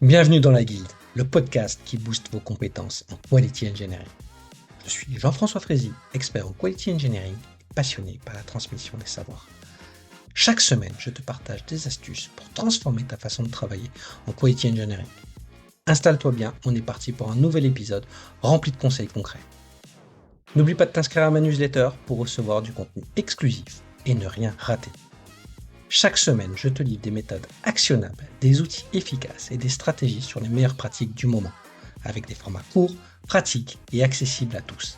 Bienvenue dans la Guilde, le podcast qui booste vos compétences en Quality Engineering. Je suis Jean-François Frézy, expert en Quality Engineering et passionné par la transmission des savoirs. Chaque semaine, je te partage des astuces pour transformer ta façon de travailler en Quality Engineering. Installe-toi bien, on est parti pour un nouvel épisode rempli de conseils concrets. N'oublie pas de t'inscrire à ma newsletter pour recevoir du contenu exclusif et ne rien rater. Chaque semaine, je te livre des méthodes actionnables, des outils efficaces et des stratégies sur les meilleures pratiques du moment, avec des formats courts, pratiques et accessibles à tous.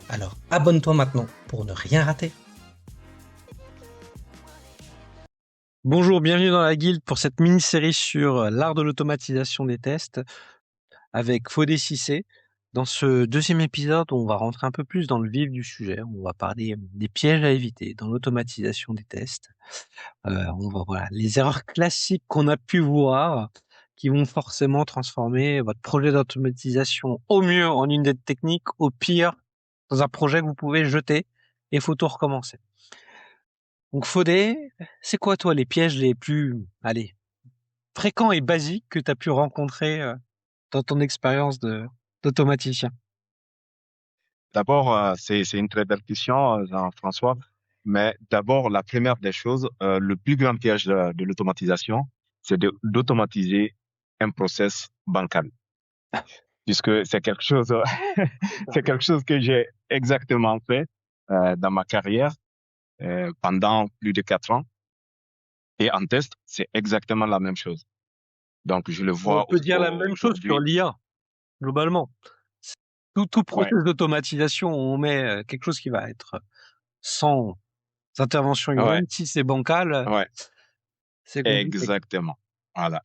Alors abonne-toi maintenant pour ne rien rater. Bonjour, bienvenue dans la Guilde pour cette mini-série sur l'art de l'automatisation des tests avec Fodé Cissé. Dans ce deuxième épisode, on va rentrer un peu plus dans le vif du sujet. On va parler des pièges à éviter dans l'automatisation des tests. On va voir les erreurs classiques qu'on a pu voir qui vont forcément transformer votre projet d'automatisation au mieux en une dette technique, au pire dans un projet que vous pouvez jeter et il faut tout recommencer. Donc Fodé, c'est quoi toi les pièges les plus fréquents et basiques que tu as pu rencontrer dans ton expérience d'automaticien? D'abord, c'est une très belle question, Jean-François. Mais d'abord, la première des choses, le plus grand piège de l'automatisation, c'est d'automatiser un process bancal. Puisque c'est quelque chose, c'est quelque chose que j'ai exactement fait dans ma carrière pendant plus de 4 ans. Et en test, c'est exactement la même chose. Donc, je le vois. On peut dire la même chose sur l'IA, globalement. Tout processus d'automatisation, on met quelque chose qui va être sans intervention humaine. Si c'est bancal, c'est compliqué. Exactement. Voilà.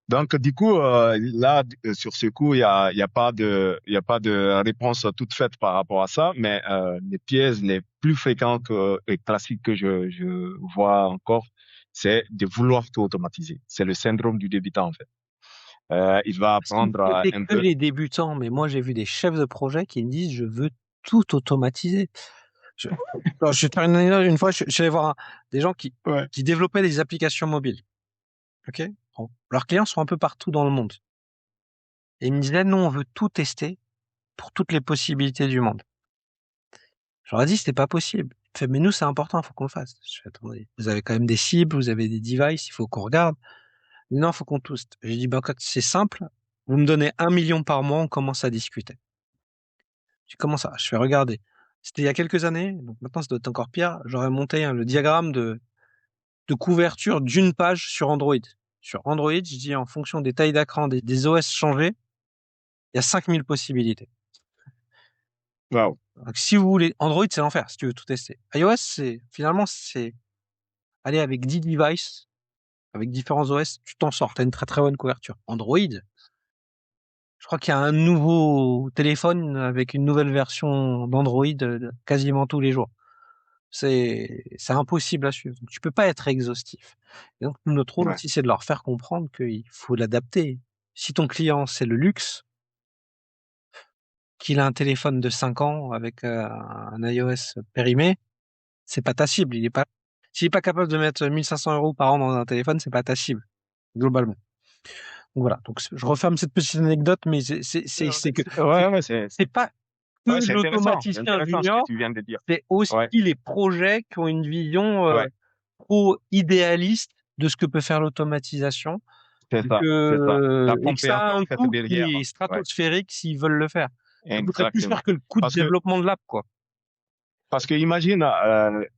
Donc, du coup, là, sur ce coup, il y a pas de réponse toute faite par rapport à ça, mais les pièges les plus fréquents et classiques que je vois encore, c'est de vouloir tout automatiser. C'est le syndrome du débutant, en fait. Il va apprendre un peu. Les débutants, mais moi, j'ai vu des chefs de projet qui me disent, je veux tout automatiser. Je vais te faire une anecdote. Une fois, je suis allé voir des gens qui développaient des applications mobiles. Ok. Bon. Leurs clients sont un peu partout dans le monde. Et ils me disaient, nous, on veut tout tester pour toutes les possibilités du monde. Je leur ai dit, c'était pas possible. Il fait, mais nous, c'est important, il faut qu'on le fasse. Je fais, attendez, vous avez quand même des cibles, vous avez des devices, il faut qu'on regarde. Non, il faut qu'on teste. J'ai dit, bah, c'est simple. Vous me donnez 1 million par mois, on commence à discuter. Je dis, comment ça? Je fais, regarder. C'était il y a quelques années, donc maintenant, ça doit être encore pire. J'aurais monté le diagramme de couverture d'une page sur Android. Sur Android, je dis, en fonction des tailles d'écran, des OS changés, il y a 5000 possibilités. Wow. Donc, si vous voulez, Android, c'est l'enfer, si tu veux tout tester. iOS, c'est aller avec 10 devices, avec différents OS, tu t'en sors, tu as une très très bonne couverture. Android, je crois qu'il y a un nouveau téléphone avec une nouvelle version d'Android quasiment tous les jours. C'est impossible à suivre. Donc, tu peux pas être exhaustif. Et donc, notre rôle aussi, c'est de leur faire comprendre qu'il faut l'adapter. Si ton client, c'est le luxe, qu'il a un téléphone de 5 ans avec un iOS périmé, c'est pas ta cible. S'il est pas capable de mettre 1500 € par an dans un téléphone, c'est pas ta cible, globalement. Donc voilà. Donc, je referme cette petite anecdote, mais c'est pas que l'automaticien junior, c'est aussi les projets qui ont une vision trop idéaliste de ce que peut faire l'automatisation. C'est ça. Et que ça a un coût qui est stratosphérique s'ils veulent le faire. Ça coûterait plus cher que le coût de développement de l'app, quoi. Parce que imagine,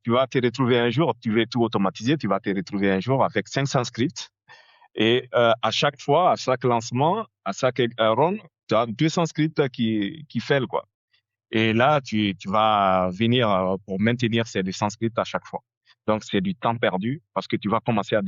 tu vas te retrouver un jour, tu veux tout automatiser, tu vas te retrouver un jour avec 500 scripts. Et à chaque fois, à chaque lancement, à chaque run, tu as 200 scripts qui failent, quoi. Et là, tu vas venir pour maintenir ces 200 scripts à chaque fois. Donc, c'est du temps perdu parce que tu vas commencer à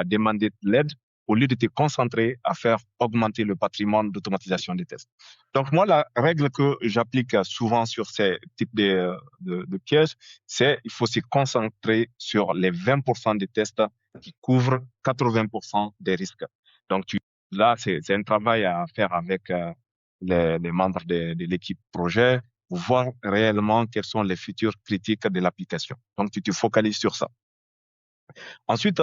demander de l'aide au lieu de te concentrer à faire augmenter le patrimoine d'automatisation des tests. Donc, moi, la règle que j'applique souvent sur ces types de pièges, c'est il faut se concentrer sur les 20% des tests qui couvrent 80% des risques. Donc, là, c'est un travail à faire avec les membres de l'équipe projet pour voir réellement quelles sont les features critiques de l'application. Donc, tu te focalises sur ça. Ensuite,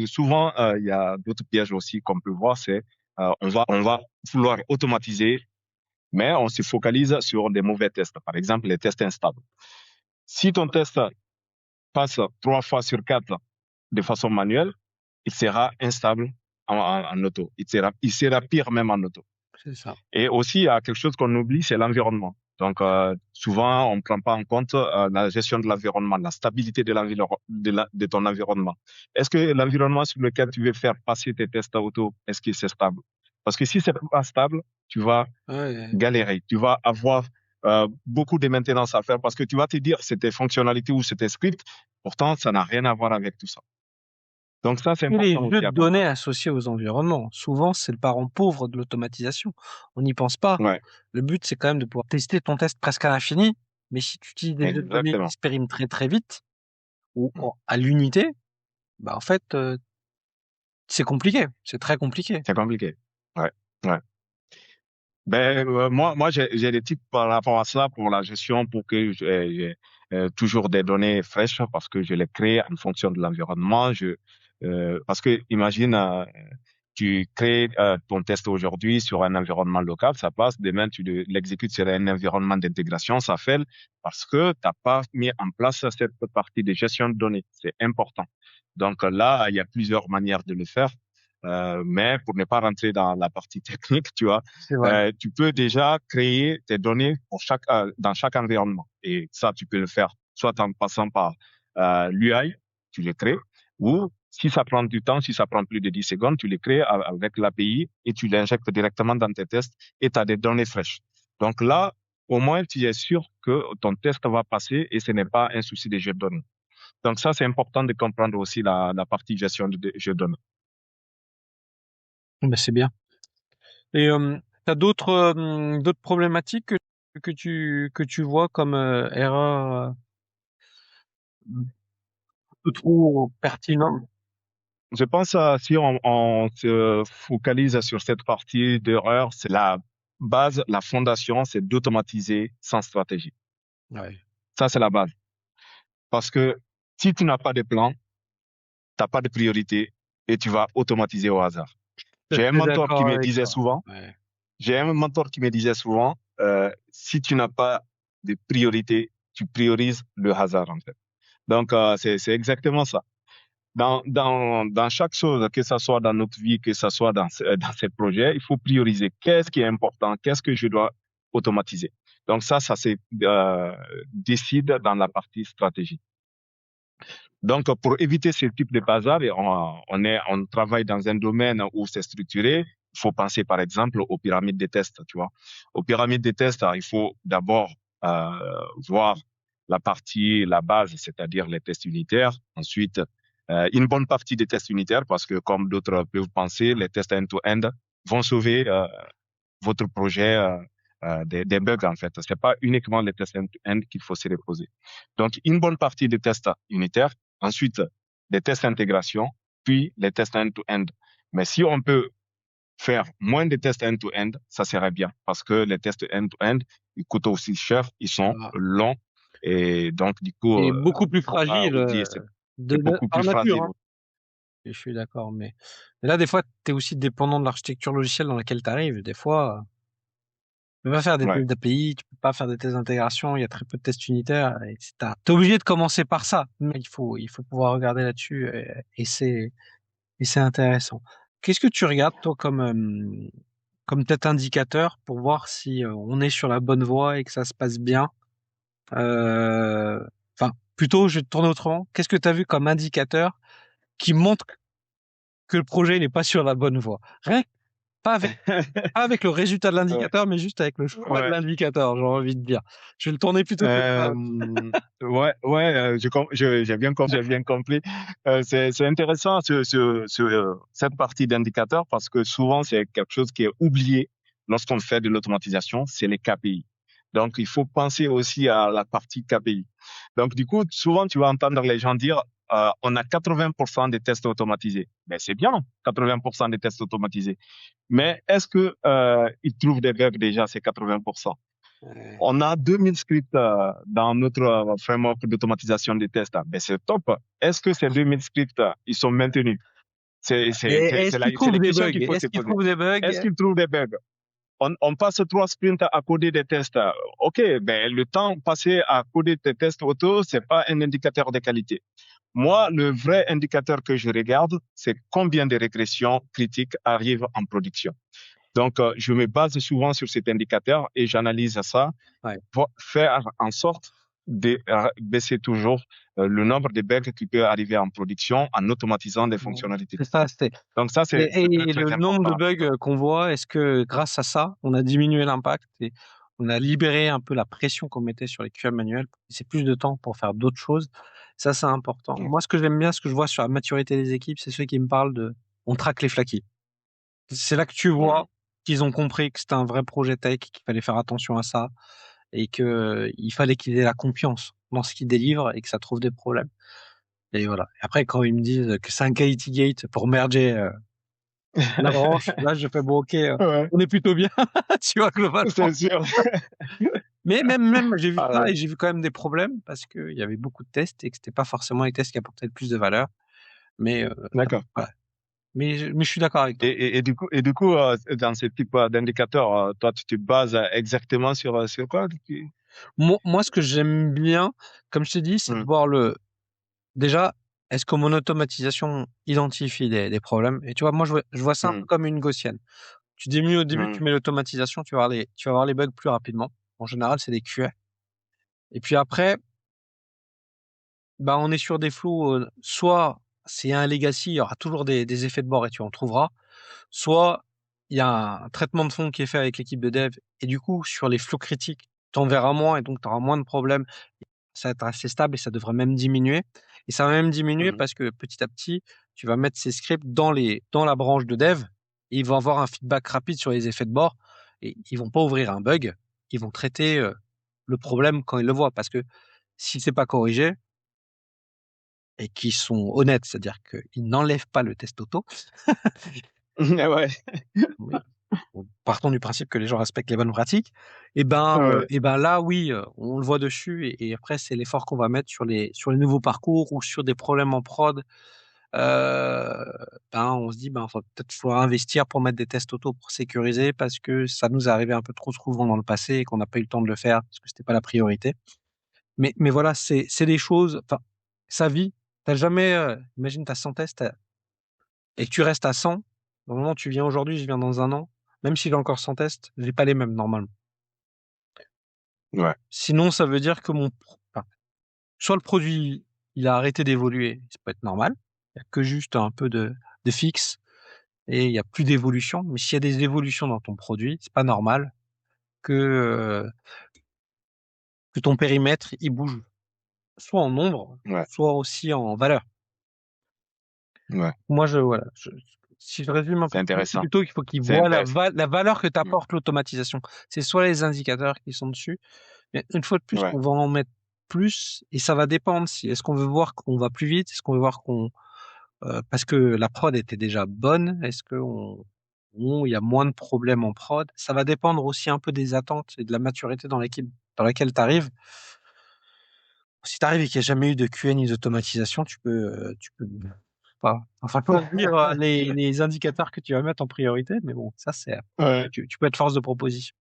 souvent, il y a d'autres pièges aussi qu'on peut voir, c'est on va vouloir automatiser, mais on se focalise sur des mauvais tests. Par exemple, les tests instables. Si ton test passe 3 fois sur 4 de façon manuelle, il sera instable en auto. Il sera pire même en auto. C'est ça. Et aussi, il y a quelque chose qu'on oublie, c'est l'environnement. Donc, souvent, on ne prend pas en compte la gestion de l'environnement, la stabilité de ton environnement. Est-ce que l'environnement sur lequel tu veux faire passer tes tests auto, est-ce que c'est stable? Parce que si c'est pas stable, tu vas galérer. Tu vas avoir beaucoup de maintenance à faire parce que tu vas te dire c'était fonctionnalité ou c'était script. Pourtant, ça n'a rien à voir avec tout ça. Donc ça, c'est important. Les jeux de données associés aux environnements, souvent, c'est le parent pauvre de l'automatisation. On n'y pense pas. Ouais. Le but, c'est quand même de pouvoir tester ton test presque à l'infini. Mais si tu utilises des jeux de données qui se périment très très vite ou à l'unité, bah en fait, c'est compliqué. C'est très compliqué. C'est compliqué. Ouais. Ouais. Ben moi j'ai des tips par rapport à ça pour la gestion pour que j'ai toujours des données fraîches parce que je les crée en fonction de l'environnement. Parce que imagine tu crées ton test aujourd'hui sur un environnement local, ça passe. Demain tu l'exécutes sur un environnement d'intégration, ça fail parce que t'as pas mis en place cette partie de gestion de données. C'est important. Donc là il y a plusieurs manières de le faire. Mais pour ne pas rentrer dans la partie technique, tu vois, tu peux déjà créer tes données pour dans chaque environnement. Et ça, tu peux le faire soit en passant par l'UI, tu le crées, ou si ça prend du temps, si ça prend plus de 10 secondes, tu les crées avec l'API et tu l'injectes directement dans tes tests et tu as des données fraîches. Donc là, au moins, tu es sûr que ton test va passer et ce n'est pas un souci de jeu de données. Donc ça, c'est important de comprendre aussi la partie gestion de jeu de données. Ben, c'est bien. Et tu as d'autres problématiques que tu vois comme erreur trop pertinente? Je pense si on se focalise sur cette partie d'erreur, c'est la base, la fondation, c'est d'automatiser sans stratégie. Ouais. Ça, c'est la base. Parce que si tu n'as pas de plan, t'as pas de priorité et tu vas automatiser au hasard. J'ai un mentor qui me disait souvent, si tu n'as pas de priorité, tu priorises le hasard, en fait. Donc, c'est exactement ça. Dans chaque chose, que ce soit dans notre vie, que ce soit dans ces projets, il faut prioriser. Qu'est-ce qui est important? Qu'est-ce que je dois automatiser? Donc ça se décide dans la partie stratégie. Donc, pour éviter ce type de bazar, on travaille dans un domaine où c'est structuré. Il faut penser, par exemple, aux pyramides de tests, tu vois. Aux pyramides de tests, il faut d'abord voir la base, c'est-à-dire les tests unitaires. Ensuite, une bonne partie des tests unitaires, parce que comme d'autres peuvent penser, les tests end-to-end vont sauver votre projet des bugs, en fait. C'est pas uniquement les tests end-to-end qu'il faut se reposer. Donc, une bonne partie des tests unitaires, ensuite les tests d'intégration, puis les tests end-to-end. Mais si on peut faire moins de tests end-to-end, ça serait bien, parce que les tests end-to-end, ils coûtent aussi cher, ils sont longs, et donc du coup, et beaucoup plus fragile beaucoup plus fragile. Hein. Je suis d'accord, mais là, des fois, tu es aussi dépendant de l'architecture logicielle dans laquelle tu arrives. Des fois, tu peux pas faire des tests d'API, tu peux pas faire des tests d'intégration, il y a très peu de tests unitaires, etc. Tu es obligé de commencer par ça, mais il faut pouvoir regarder là-dessus, et c'est intéressant. Qu'est-ce que tu regardes, toi, comme peut-être indicateur pour voir si on est sur la bonne voie et que ça se passe bien? Enfin, plutôt, je vais te tourner autrement. Qu'est-ce que tu as vu comme indicateur qui montre que le projet n'est pas sur la bonne voie? Rien, pas avec le résultat de l'indicateur, mais juste avec le choix de l'indicateur, j'ai envie de dire. Je vais le tourner plutôt j'ai bien compris. C'est intéressant cette partie d'indicateur parce que souvent c'est quelque chose qui est oublié lorsqu'on fait de l'automatisation, c'est les KPI. Donc il faut penser aussi à la partie KPI. Donc du coup, souvent tu vas entendre les gens dire on a 80% des tests automatisés. Ben c'est bien, 80% des tests automatisés. Mais est-ce que ils trouvent des bugs déjà ces 80%? On a 2000 scripts dans notre framework d'automatisation des tests. Ben c'est top. Est-ce que ces 2000 scripts ils sont maintenus? Est-ce qu'il c'est trouve les des questions bugs? qu'il faut Est-ce se qu'il poser. trouve des bugs? Est-ce qu'il trouve des bugs? On passe 3 sprints à coder des tests. OK, ben, le temps passé à coder des tests auto, c'est pas un indicateur de qualité. Moi, le vrai indicateur que je regarde, c'est combien de régressions critiques arrivent en production. Donc, je me base souvent sur cet indicateur et j'analyse ça pour faire en sorte de baisser toujours le nombre de bugs qui peut arriver en production en automatisant des fonctionnalités. C'est ça, Donc ça, c'est et très, très le nombre de important. bugs qu'on voit, est-ce que grâce à ça, on a diminué l'impact et on a libéré un peu la pression qu'on mettait sur les QA manuels, c'est plus de temps pour faire d'autres choses. Ça, c'est important. Moi, ce que j'aime bien, ce que je vois sur la maturité des équipes, c'est ceux qui me parlent de, on traque les flaquis. C'est là que tu vois qu'ils ont compris que c'était un vrai projet tech, qu'il fallait faire attention à ça et que il fallait qu'ils aient la confiance dans ce qu'ils délivrent et que ça trouve des problèmes. Et voilà. Après, quand ils me disent que c'est un quality gate pour merger la branche, là, je fais bon, ok, on est plutôt bien, tu vois, globalement. C'est sûr. Mais même, j'ai vu ça et j'ai vu quand même des problèmes parce qu'il y avait beaucoup de tests et que c'était pas forcément les tests qui apportaient le plus de valeur. Mais, D'accord. ouais. Mais je suis d'accord avec toi. Et du coup, dans ce type d'indicateur, toi, tu te bases exactement sur quoi? Moi, ce que j'aime bien, comme je t'ai dit, c'est de voir déjà, est-ce que mon automatisation identifie des problèmes? Et tu vois, moi, je vois ça un peu comme une gaussienne. Tu diminues au début, tu mets l'automatisation, tu vas voir les bugs plus rapidement. En général, c'est des QA. Et puis après, bah, on est sur des flows, soit c'est un legacy, il y aura toujours des effets de bord et tu en trouveras. Soit il y a un traitement de fond qui est fait avec l'équipe de dev et du coup, sur les flows critiques, tu en verras moins et donc tu auras moins de problèmes. Ça va être assez stable et ça devrait même diminuer. Et ça va même diminuer parce que petit à petit, tu vas mettre ces scripts dans la branche de dev et ils vont avoir un feedback rapide sur les effets de bord et ils vont pas ouvrir un bug, ils vont traiter le problème quand ils le voient parce que si c'est pas corrigé et qu'ils sont honnêtes, c'est-à-dire qu'ils n'enlèvent pas le test auto, Ouais. partons du principe que les gens respectent les bonnes pratiques, et ben là, oui, on le voit dessus et après, c'est l'effort qu'on va mettre sur les nouveaux parcours ou sur des problèmes en prod. On se dit, faut peut-être falloir investir pour mettre des tests auto pour sécuriser parce que ça nous est arrivé un peu trop souvent dans le passé et qu'on n'a pas eu le temps de le faire parce que c'était pas la priorité. Mais voilà, c'est des choses, enfin, ça vit. T'as jamais, imagine, t'as 100 tests et que tu restes à 100. Normalement, tu viens aujourd'hui, je viens dans un an. Même si j'ai encore 100 tests, j'ai pas les mêmes normalement. Ouais. Sinon, ça veut dire que soit le produit, il a arrêté d'évoluer, ça peut être normal. Il y a que juste un peu de fixe et il y a plus d'évolution. Mais s'il y a des évolutions dans ton produit, c'est pas normal que ton périmètre, il bouge. Soit en nombre, soit aussi en valeur. Ouais. Moi, si je résume un peu, c'est plutôt qu'il faut qu'ils voient la valeur que t'apporte l'automatisation. C'est soit les indicateurs qui sont dessus, mais une fois de plus, on va en mettre plus et ça va dépendre si est-ce qu'on veut voir qu'on va plus vite, est-ce qu'on veut voir parce que la prod était déjà bonne, est-ce que il y a moins de problèmes en prod. Ça va dépendre aussi un peu des attentes et de la maturité dans l'équipe dans laquelle tu arrives. Si tu arrives et qu'il n'y a jamais eu de QA ni d'automatisation, tu peux pas. Enfin, faut dire les indicateurs que tu vas mettre en priorité, mais bon, ça c'est. Tu peux être force de proposition.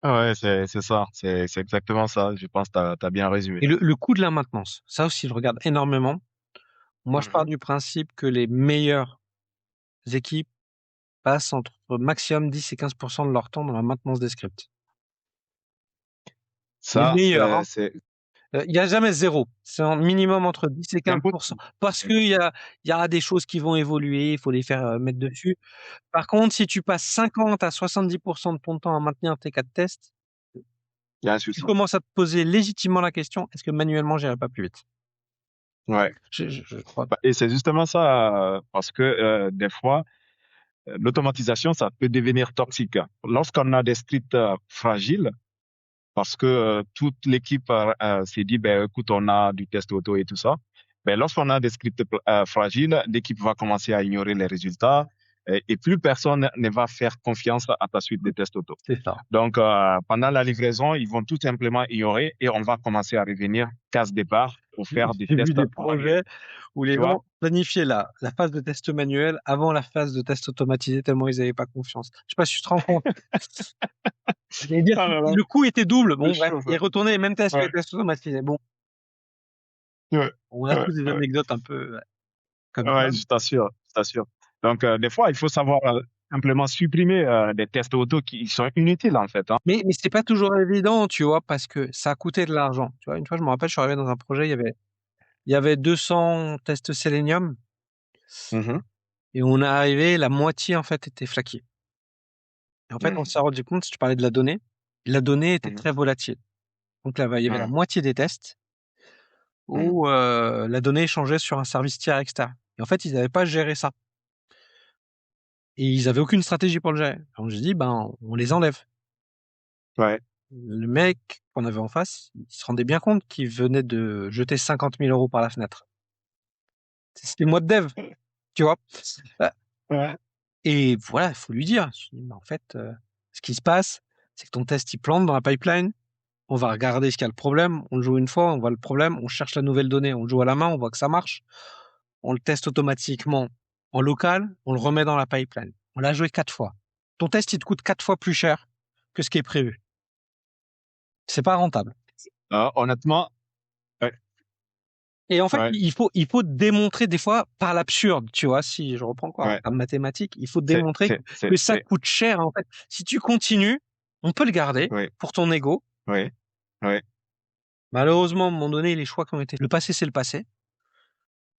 Ouais, c'est ça, c'est exactement ça. Je pense que t'as bien résumé. Et le coût de la maintenance, ça aussi, je regarde énormément. Moi, je pars du principe que les meilleures équipes passent entre maximum 10 et 15% de leur temps dans la maintenance des scripts. Ça, les meilleurs, il n'y a jamais zéro. C'est un minimum entre 10 et 15%. Parce qu'il y a des choses qui vont évoluer, il faut les faire mettre dessus. Par contre, si tu passes 50 à 70% de ton temps à maintenir tes cas de test, tu commences à te poser légitimement la question, est-ce que manuellement, j'irai pas plus vite? Ouais. Je crois. Et c'est justement ça, parce que des fois, l'automatisation, ça peut devenir toxique. Lorsqu'on a des scripts fragiles, parce que toute l'équipe s'est dit, écoute, on a du test auto et tout ça. Lorsqu'on a des scripts fragiles, l'équipe va commencer à ignorer les résultats. et plus personne ne va faire confiance à ta suite de tests auto. C'est ça. Donc, pendant la livraison, ils vont tout simplement ignorer et on va commencer à revenir case départ pour faire des J'ai tests. vu des projets où les Tu vois gens planifiaient la phase de test manuel avant la phase de test automatisé tellement ils n'avaient pas confiance. Je sais pas si tu te rends compte. J'allais dire, Ah là là. le coût était double. Bon, C'est bref, chaud, ça. ils retournaient les mêmes tests que Ouais. les tests automatisés. Bon, Ouais, on a ouais, tous des ouais. anecdotes un peu comme ça. Ouais, je t'assure, je t'assure. Donc, des fois, il faut savoir simplement supprimer des tests auto qui sont inutiles, en fait. Hein. Mais c'est pas toujours évident, tu vois, parce que ça a coûté de l'argent. Tu vois, une fois, je me rappelle, je suis arrivé dans un projet, il y avait 200 tests Selenium Mhm. et on est arrivé, la moitié, en fait, était flaquée. Et en fait, on s'est rendu compte, si tu parlais de la donnée était Mhm. très volatile. Donc là, il y avait la Mhm. moitié des tests où la donnée changeait sur un service tiers externe. Et en fait, ils n'avaient pas géré ça. Et ils avaient aucune stratégie pour le gérer. Donc j'ai dit, ben, on les enlève. Ouais. Le mec qu'on avait en face, il se rendait bien compte qu'il venait de jeter 50 000 euros par la fenêtre. C'était le mois de dev, tu vois. Ouais. Et voilà, il faut lui dire. Je dis, mais en fait, ce qui se passe, c'est que ton test, il plante dans la pipeline. On va regarder ce qu'il y a le problème. On le joue une fois, on voit le problème, on cherche la nouvelle donnée, on le joue à la main, on voit que ça marche. On le teste automatiquement en local, on le remet dans la pipeline. On l'a joué 4 fois. Ton test, il te coûte 4 fois plus cher que ce qui est prévu. C'est pas rentable. Honnêtement, ouais. Et en fait, Ouais. il faut démontrer des fois par l'absurde, tu vois, si je reprends encore Ouais. en mathématiques, il faut démontrer que ça C'est... coûte cher, en fait. Si tu continues, on peut le garder Oui, pour ton ego. oui, oui. Malheureusement, à un moment donné, les choix qui ont été, le passé, c'est le passé.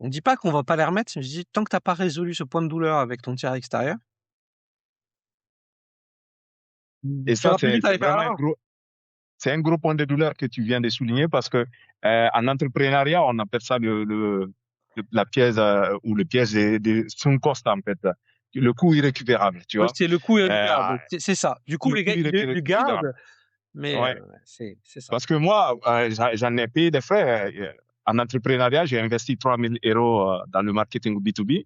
On dit pas qu'on va pas les remettre. Je dis, tant que t'as pas résolu ce point de douleur avec ton tiers extérieur, Et tu ça, auras plus vite à c'est aller faire vraiment l'argent. c'est un gros point de douleur que tu viens de souligner parce que en entrepreneuriat, on appelle ça la pièce ou le piège de sunk cost en fait, le coût irrécupérable, tu Oui, vois. c'est le coût Euh, irrécupérable. C'est ça. Du coup, le les coût gars, ils irrécupérable. gardent, mais Ouais. c'est ça. Parce que moi, j'en ai payé des frais. En entrepreneuriat, j'ai investi 3 000 euros dans le marketing B2B.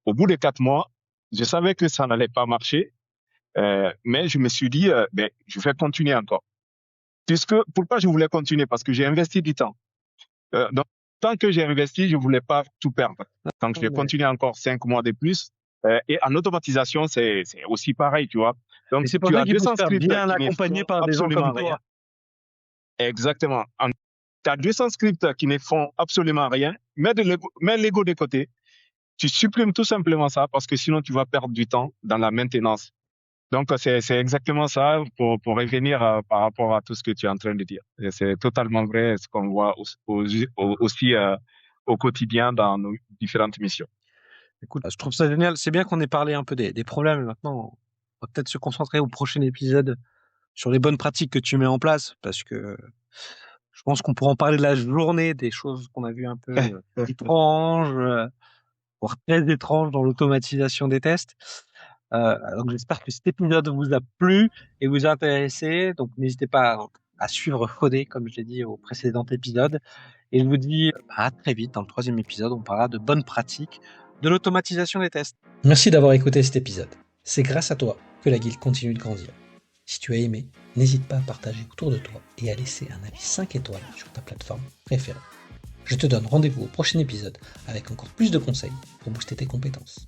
Au bout de 4 mois, je savais que ça n'allait pas marcher, mais je me suis dit, ben, je vais continuer encore. Pourquoi je voulais continuer? Parce que j'ai investi du temps. Donc, tant que j'ai investi, je voulais pas tout perdre. Donc, j'ai continué encore 5 mois de plus. Et en automatisation, c'est aussi pareil, tu vois. Et Donc, c'est pour tu ça as qu'il faut se 200 faire scripts bien qui ne accompagner font par des gens absolument comme rien. toi. Exactement. Tu as 200 scripts qui ne font absolument rien. Mets l'ego de côté. Tu supprimes tout simplement ça parce que sinon, tu vas perdre du temps dans la maintenance. Donc, c'est exactement ça pour revenir par rapport à tout ce que tu es en train de dire. Et c'est totalement vrai ce qu'on voit aussi au quotidien dans nos différentes missions. Écoute, je trouve ça génial. C'est bien qu'on ait parlé un peu des problèmes. Maintenant, on va peut-être se concentrer au prochain épisode sur les bonnes pratiques que tu mets en place, parce que je pense qu'on pourra en parler de la journée, des choses qu'on a vues un peu étranges, voire très étranges dans l'automatisation des tests. Donc j'espère que cet épisode vous a plu et vous a intéressé. Donc n'hésitez pas à suivre Fodé, comme je l'ai dit au précédent épisode. Et je vous dis à très vite dans le 3e épisode. On parlera de bonnes pratiques de l'automatisation des tests. Merci d'avoir écouté cet épisode. C'est grâce à toi que la guilde continue de grandir. Si tu as aimé, n'hésite pas à partager autour de toi et à laisser un avis 5 étoiles sur ta plateforme préférée. Je te donne rendez-vous au prochain épisode avec encore plus de conseils pour booster tes compétences.